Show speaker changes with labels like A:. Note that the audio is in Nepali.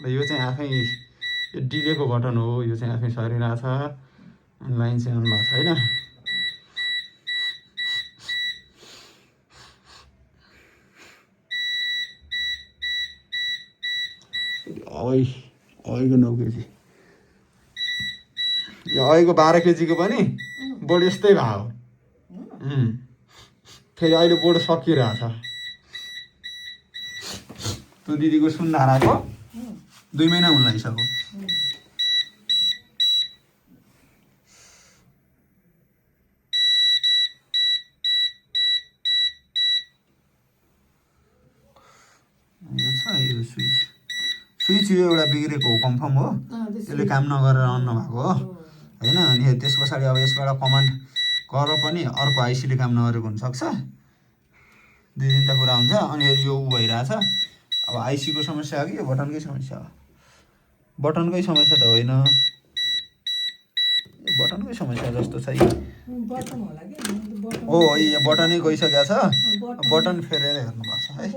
A: यो चाहिँ आफै यो डिलेको बटन हो, यो चाहिँ आफै सरिरहेछ, लाइन चाहिँ अन भएको छैन। अहिलेको 9 केजी, यो अहिलेको 12 केजीको पनि बोर्ड यस्तै भयो। फेरि अहिले बोर्ड सकिरहेछ। त्यो दिदीको सुन्धाराको 2 महिना हुन लागिसक्यो। यो छ यो स्विच यो एउटा बिग्रेको हो, कन्फर्म हो, यसले काम नगरेर अन नभएको हो होइन। अनि त्यस पछाडि अब यसबाट कमान्ड गरेर पनि अर्को आइसीले काम नगरेको हुनसक्छ, 2-3टा कुरा हुन्छ। अनि यो भइरहेछ। अब आइसीको समस्या हो कि यो बटनकै समस्या हो? बटनकै समस्या त होइन, यो बटनकै समस्या जस्तो छ। हो यो बटनै गइसकेको छ, बटन फेरेर हेर्नुपर्छ है।